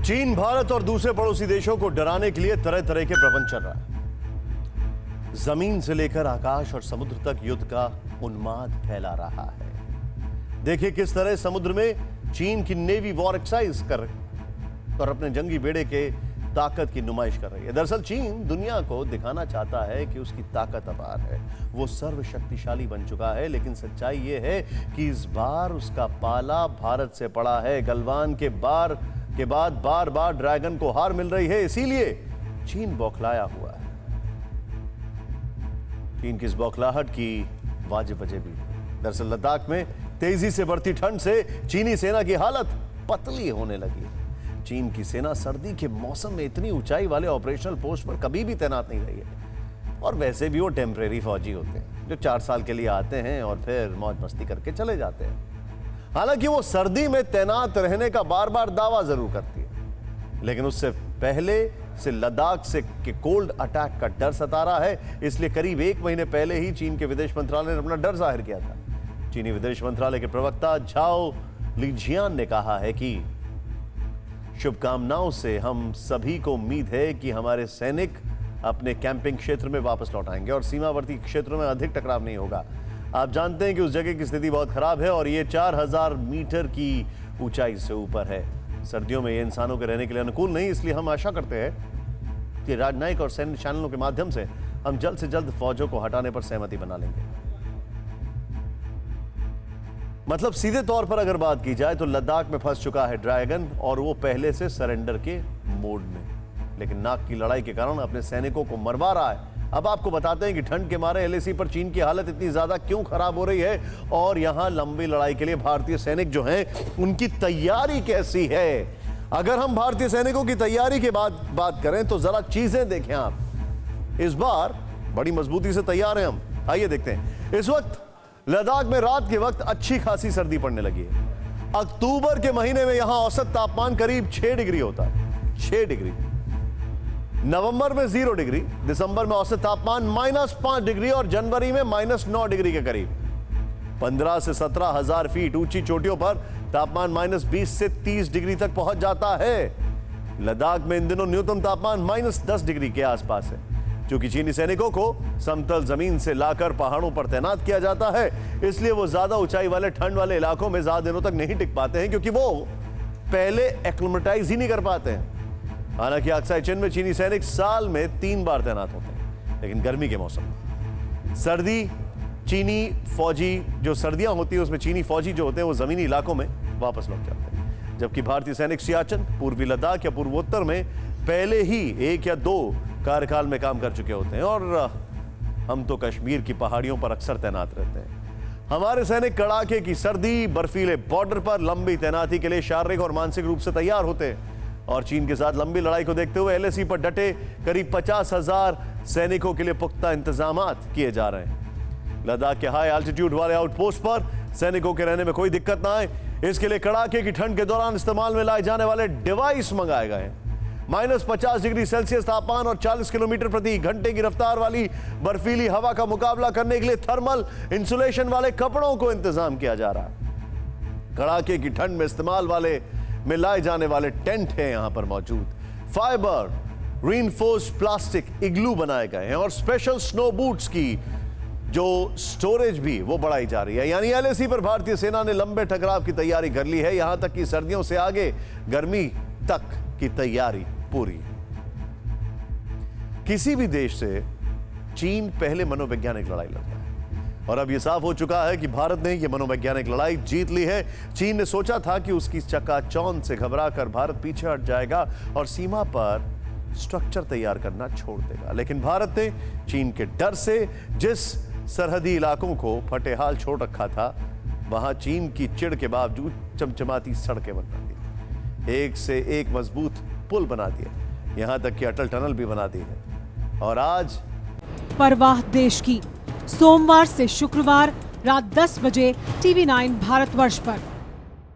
चीन, भारत और दूसरे पड़ोसी देशों को डराने के लिए तरह तरह के प्रबंध चल रहा है। जमीन से लेकर आकाश और समुद्र तक युद्ध का उन्माद फैला रहा है। देखिए किस तरह समुद्र में चीन की नेवी वॉर एक्सरसाइज कर और अपने जंगी बेड़े के ताकत की नुमाइश कर रही है। दरअसल चीन दुनिया को दिखाना चाहता है कि उसकी ताकत अपार है, वो सर्वशक्तिशाली बन चुका है। लेकिन सच्चाई ये है कि इस बार उसका पाला भारत से पड़ा है। गलवान के बाद बार बार ड्रैगन को हार मिल रही है, इसीलिए चीन बौखलाया हुआ है। चीन की इस बौखलाहट की वाजिब वजह भी है। दरअसल लद्दाख में तेजी से बढ़ती ठंड से चीनी सेना की हालत पतली होने लगी है। चीन की सेना सर्दी के मौसम में इतनी ऊंचाई वाले ऑपरेशनल पोस्ट पर कभी भी तैनात नहीं रही है। और वैसे भी वो टेम्परेरी फौजी होते हैं जो 4 साल के लिए आते हैं और फिर मौज मस्ती करके चले जाते हैं। हालांकि वो सर्दी में तैनात रहने का बार बार दावा जरूर करती है, लेकिन उससे पहले से लद्दाख से के कोल्ड अटैक का डर सता रहा है। इसलिए करीब 1 महीने पहले ही चीन के विदेश मंत्रालय ने अपना डर जाहिर किया था। चीनी विदेश मंत्रालय के प्रवक्ता झाओ लिजियान ने कहा है कि शुभकामनाओं से हम सभी को उम्मीद है कि हमारे सैनिक अपने कैंपिंग क्षेत्र में वापस लौट आएंगे और सीमावर्ती क्षेत्रों में अधिक टकराव नहीं होगा। आप जानते हैं कि उस जगह की स्थिति बहुत खराब है और ये 4000 मीटर की ऊंचाई से ऊपर है। सर्दियों में ये इंसानों के रहने के लिए अनुकूल नहीं, इसलिए हम आशा करते हैं कि राजनयिक और सैन्य चैनलों के माध्यम से हम जल्द से जल्द फौजों को हटाने पर सहमति बना लेंगे। मतलब सीधे तौर पर अगर बात की जाए तो लद्दाख में फंस चुका है ड्रैगन और वो पहले से सरेंडर के मोड में, लेकिन नाक की लड़ाई के कारण अपने सैनिकों को मरवा रहा है। अब आपको बताते हैं कि ठंड के मारे एलएसी पर चीन की हालत इतनी ज्यादा क्यों खराब हो रही है और यहां लंबी लड़ाई के लिए भारतीय सैनिक जो हैं उनकी तैयारी कैसी है। अगर हम भारतीय सैनिकों की तैयारी के बाद बात करें तो जरा चीजें देखें आप। इस बार बड़ी मजबूती से तैयार हैं हम। आइए देखते हैं। इस वक्त लद्दाख में रात के वक्त अच्छी खासी सर्दी पड़ने लगी है। अक्टूबर के महीने में यहां औसत तापमान करीब 6 डिग्री होता है, 6 डिग्री। नवंबर में 0 डिग्री, दिसंबर में औसत तापमान -5 डिग्री और जनवरी में -9 डिग्री के करीब। 15 से 17 हजार फीट ऊंची चोटियों पर तापमान -20 से 30 डिग्री तक पहुंच जाता है। लद्दाख में इन दिनों न्यूनतम तापमान -10 डिग्री के आसपास है। क्योंकि चीनी सैनिकों को समतल जमीन से लाकर पहाड़ों पर तैनात किया जाता है, इसलिए वो ज्यादा ऊंचाई वाले ठंड वाले इलाकों में ज्यादा दिनों तक नहीं टिक पाते हैं, क्योंकि वो पहले एक्लिमेटाइज ही नहीं कर पाते हैं। हालांकि अक्साई चिन में चीनी सैनिक साल में 3 बार तैनात होते हैं, लेकिन गर्मी के मौसम में सर्दी चीनी फौजी जो सर्दियां होती है उसमें चीनी फौजी जो होते हैं वो जमीनी इलाकों में वापस लौट जाते हैं, जबकि भारतीय सैनिक सियाचिन, पूर्वी लद्दाख या पूर्वोत्तर में पहले ही 1 या 2 कार्यकाल में काम कर चुके होते हैं और हम तो कश्मीर की पहाड़ियों पर अक्सर तैनात रहते हैं। हमारे सैनिक कड़ाके की सर्दी, बर्फीले बॉर्डर पर लंबी तैनाती के लिए शारीरिक और मानसिक रूप से तैयार होते हैं और चीन के साथ लंबी लड़ाई को देखते हुए एलएसी पर डटे करीब 50,000 सैनिकों के लिए पुख्ता इंतजामात किए जा रहे हैं। लद्दाख के हाई एल्टीट्यूड वाले आउटपोस्ट पर सैनिकों के रहने में कोई दिक्कत ना आए, इसके लिए कड़ाके की ठंड के दौरान इस्तेमाल में लाए जाने वाले डिवाइस मंगाए गए हैं। -50 डिग्री सेल्सियस तापमान और 40 किलोमीटर प्रति घंटे की रफ्तार वाली बर्फीली हवा का मुकाबला करने के लिए थर्मल इंसुलेशन वाले कपड़ों को इंतजाम किया जा रहा है। कड़ाके की ठंड में इस्तेमाल वाले में लाए जाने वाले टेंट हैं यहां पर मौजूद। फाइबर रीइंफोर्स्ड प्लास्टिक इग्लू बनाए गए हैं और स्पेशल स्नो बूट्स की जो स्टोरेज भी वो बढ़ाई जा रही है। यानी एलएसी पर भारतीय सेना ने लंबे टकराव की तैयारी कर ली है। यहां तक कि सर्दियों से आगे गर्मी तक की तैयारी पूरी। किसी भी देश से चीन पहले मनोवैज्ञानिक लड़ाई लड़ता है और अब यह साफ हो चुका है कि भारत ने यह मनोवैज्ञानिक लड़ाई जीत ली है। चीन ने सोचा था कि उसकी चकाचौंध से घबराकर भारत पीछे हट जाएगा और सीमा पर स्ट्रक्चर तैयार करना छोड़ देगा, लेकिन भारत ने चीन के डर से जिस सरहदी इलाकों को फटेहाल छोड़ रखा था, वहां चीन की चिढ़ के बावजूद चमचमाती सड़कें बनवा दी, एक से एक मजबूत पुल बना दिए, यहां तक कि अटल टनल भी बना दी है। और आज परवाह देश की, सोमवार से शुक्रवार रात 10 बजे TV9 भारतवर्ष पर।